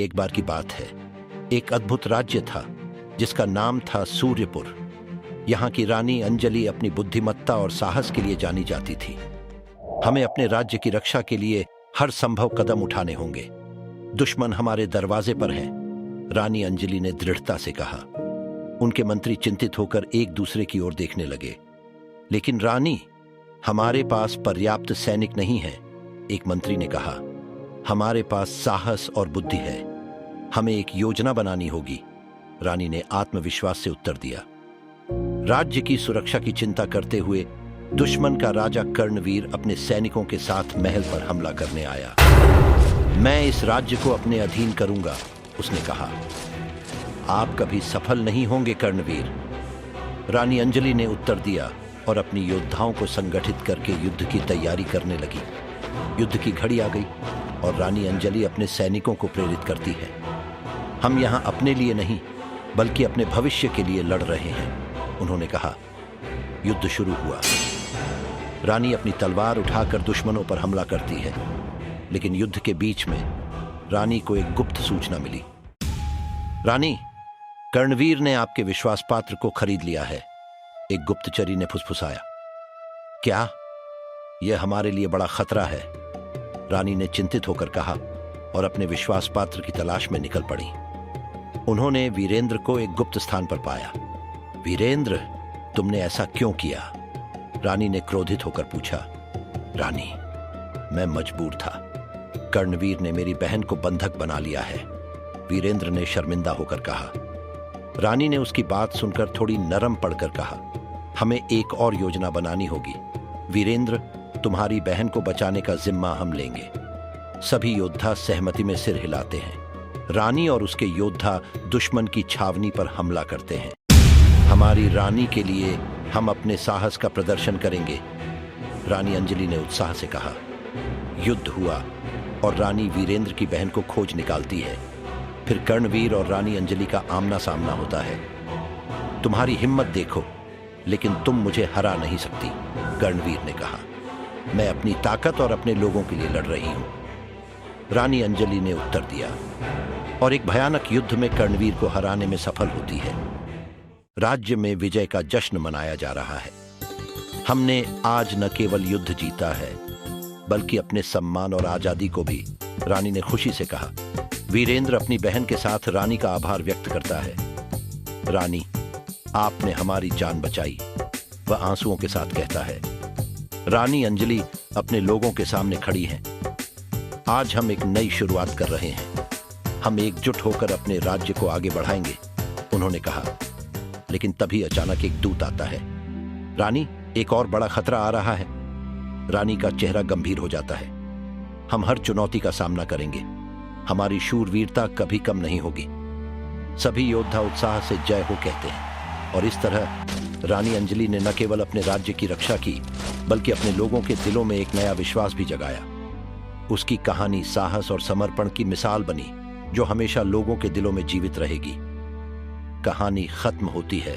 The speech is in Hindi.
एक बार की बात है, एक अद्भुत राज्य था जिसका नाम था सूर्यपुर। यहाँ की रानी अंजलि अपनी बुद्धिमत्ता और साहस के लिए जानी जाती थी। हमें अपने राज्य की रक्षा के लिए हर संभव कदम उठाने होंगे। दुश्मन हमारे दरवाजे पर हैं, रानी अंजलि ने दृढ़ता से कहा। उनके मंत्री चिंतित होकर एक दूसरे की ओर देखने लगे। लेकिन रानी, हमारे पास पर्याप्त सैनिक नहीं है, एक मंत्री ने कहा। हमारे पास साहस और बुद्धि है, हमें एक योजना बनानी होगी, रानी ने आत्मविश्वास से उत्तर दिया। राज्य की सुरक्षा की चिंता करते हुए दुश्मन का राजा कर्णवीर अपने सैनिकों के साथ महल पर हमला करने आया। मैं इस राज्य को अपने अधीन करूंगा, उसने कहा। आप कभी सफल नहीं होंगे कर्णवीर, रानी अंजलि ने उत्तर दिया और अपनी योद्धाओं को संगठित करके युद्ध की तैयारी करने लगी। युद्ध की घड़ी आ गई और रानी अंजलि अपने सैनिकों को प्रेरित करती है। हम यहाँ अपने लिए नहीं बल्कि अपने भविष्य के लिए लड़ रहे हैं, उन्होंने कहा। युद्ध शुरू हुआ। रानी अपनी तलवार उठाकर दुश्मनों पर हमला करती है, लेकिन युद्ध के बीच में रानी को एक गुप्त सूचना मिली। रानी, कर्णवीर ने आपके विश्वास पात्र को खरीद लिया है, एक गुप्तचरी ने फुसफुसाया। क्या? यह हमारे लिए बड़ा खतरा है, रानी ने चिंतित होकर कहा और अपने विश्वास पात्र की तलाश में निकल पड़ी। उन्होंने वीरेंद्र को एक गुप्त स्थान पर पाया। वीरेंद्र, तुमने ऐसा क्यों किया? रानी ने क्रोधित होकर पूछा। रानी, मैं मजबूर था, कर्णवीर ने मेरी बहन को बंधक बना लिया है, वीरेंद्र ने शर्मिंदा होकर कहा। रानी ने उसकी बात सुनकर थोड़ी नरम पड़कर कहा, हमें एक और योजना बनानी होगी। वीरेंद्र, तुम्हारी बहन को बचाने का जिम्मा हम लेंगे। सभी योद्धा सहमति में सिर हिलाते हैं। रानी और उसके योद्धा दुश्मन की छावनी पर हमला करते हैं। हमारी रानी के लिए हम अपने साहस का प्रदर्शन करेंगे, रानी अंजलि ने उत्साह से कहा। युद्ध हुआ और रानी वीरेंद्र की बहन को खोज निकालती है। फिर कर्णवीर और रानी अंजलि का आमना सामना होता है। तुम्हारी हिम्मत देखो, लेकिन तुम मुझे हरा नहीं सकती, कर्णवीर ने कहा। मैं अपनी ताकत और अपने लोगों के लिए लड़ रही हूं, रानी अंजलि ने उत्तर दिया। और एक भयानक युद्ध में कर्णवीर को हराने में सफल होती है। राज्य में विजय का जश्न मनाया जा रहा है। हमने आज न केवल युद्ध जीता है बल्कि अपने सम्मान और आजादी को भी, रानी ने खुशी से कहा। वीरेंद्र अपनी बहन के साथ रानी का आभार व्यक्त करता है। रानी, आपने हमारी जान बचाई, वह आंसुओं के साथ कहता है। रानी अंजलि अपने लोगों के सामने खड़ी हैं। आज हम एक नई शुरुआत कर रहे हैं, हम एकजुट होकर अपने राज्य को आगे बढ़ाएंगे, उन्होंने कहा। लेकिन तभी अचानक एक दूत आता है। रानी, एक और बड़ा खतरा आ रहा है, रानी का चेहरा गंभीर हो जाता है। हम हर चुनौती का सामना करेंगे, हमारी शूरवीरता कभी कम नहीं होगी। सभी योद्धा उत्साह से जय हो कहते हैं और इस तरह रानी अंजलि ने न केवल अपने राज्य की रक्षा की बल्कि अपने लोगों के दिलों में एक नया विश्वास भी जगाया। उसकी कहानी साहस और समर्पण की मिसाल बनी जो हमेशा लोगों के दिलों में जीवित रहेगी। कहानी खत्म होती है